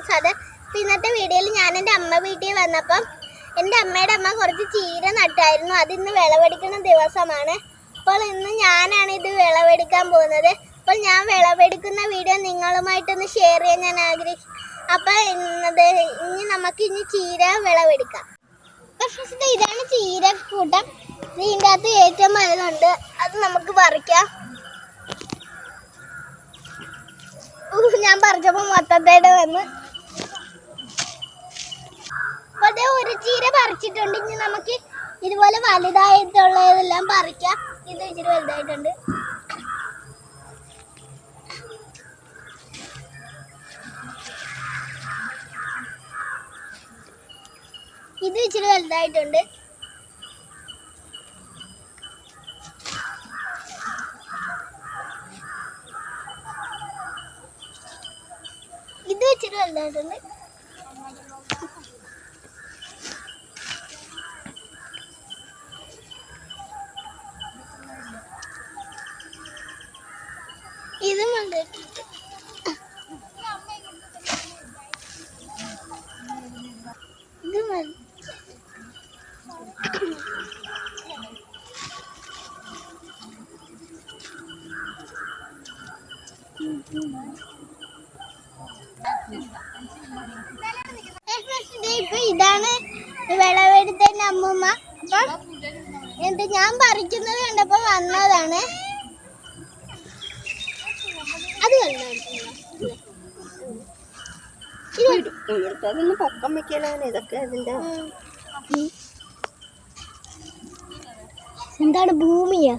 നൗസാദ്. ഇന്നത്തെ വീഡിയോയിൽ ഞാൻ എൻ്റെ അമ്മ വീട്ടിൽ വന്നപ്പം എൻ്റെ അമ്മയുടെ അമ്മ കുറച്ച് ചീര നട്ടായിരുന്നു. അതിന്ന് വിളവെടുക്കുന്ന ദിവസമാണ്. അപ്പോൾ ഇന്ന് ഞാനാണ് ഇത് വിളവെടുക്കാൻ പോകുന്നത്. അപ്പോൾ ഞാൻ വിളവെടുക്കുന്ന വീഡിയോ നിങ്ങളുമായിട്ടൊന്ന് ഷെയർ ചെയ്യാൻ ഞാൻ ആഗ്രഹിക്കുന്നു. അപ്പോൾ ഇനി ചീര വിളവെടുക്കാം. പക്ഷേ ഇതാണ് ചീര കൂട്ടം. ഇതിൻ്റെ അകത്ത് ഏറ്റവും വലുതുണ്ട്, അത് നമുക്ക് പറിക്കാം. ഞാൻ പറിച്ചപ്പോൾ മൊത്തത്തേടെ വന്ന് അപ്പോൾ ഒരു ചീര പറിച്ചിട്ടുണ്ട്. ഇനി നമുക്ക് ഇതുപോലെ വലുതായിട്ടുള്ളതെല്ലാം പറിക്കാം. ഇത് ഇച്ചിരി വലുതായിട്ടുണ്ട്. ഇത് ഇച്ചിരി വലുതായിട്ടുണ്ട്. ഇത് ഇച്ചിരി വലുതായിട്ടുണ്ട്. ഇതും വലുതായിട്ടുണ്ട്. ഇത് മതി. ഇപ്പൊ ഇതാണ് വിളവെടുത്തതിന്റെ അമ്മൂമ്മ. അപ്പൊ ഞാൻ പറിക്കുന്നത് കണ്ടപ്പോ വന്നതാണ്. അത് അതൊന്ന് പൊക്കം വെക്കലാണ്. ഇതൊക്കെ അതിന്റെ എന്താണ് ഭൂമിയാ?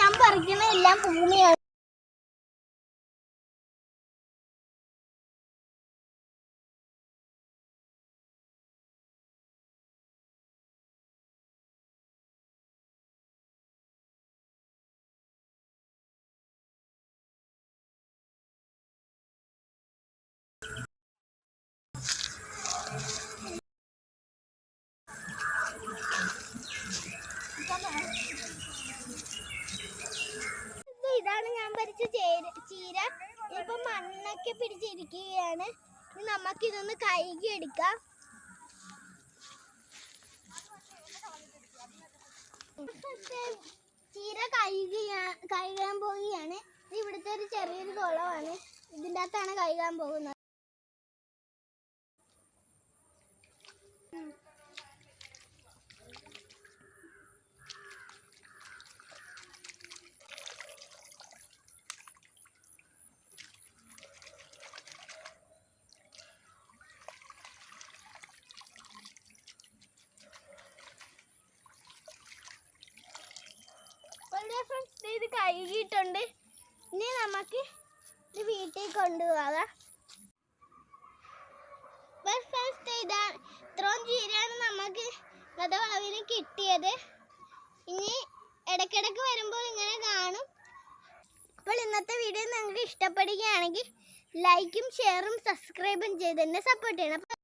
ഞാൻ പറിക്കുന്ന എല്ലാം ഭൂമിയാണ്. ഇതാണ് ഞാൻ പറിച്ച ചീര. ഇപ്പൊ മണ്ണൊക്കെ പിടിച്ചിരിക്കുകയാണ്. നമുക്ക് ഇതൊന്ന് കഴുകി എടുക്കാം. ചീര കഴുകാൻ പോവുകയാണ്. ഇവിടുത്തെ ഒരു ചെറിയൊരു കുളമാണ്. ഇതിൻ്റെ അകത്താണ് കഴുകാൻ പോകുന്നത്. ഇത് കഴുകിയിട്ടുണ്ട്. ഇനി നമുക്ക് ഇത് വീട്ടിൽ കൊണ്ടുപോകാം. ഇത്രയും ചീരയാണ് നമുക്ക് വളവിന് കിട്ടിയത്. ഇനി ഇടയ്ക്കിടയ്ക്ക് വരുമ്പോൾ ഇങ്ങനെ കാണും. അപ്പോൾ ഇന്നത്തെ വീഡിയോ നിങ്ങൾക്ക് ഇഷ്ടപ്പെടുകയാണെങ്കിൽ ലൈക്കും ഷെയറും സബ്സ്ക്രൈബും ചെയ്ത് തന്നെ സപ്പോർട്ട് ചെയ്യണം.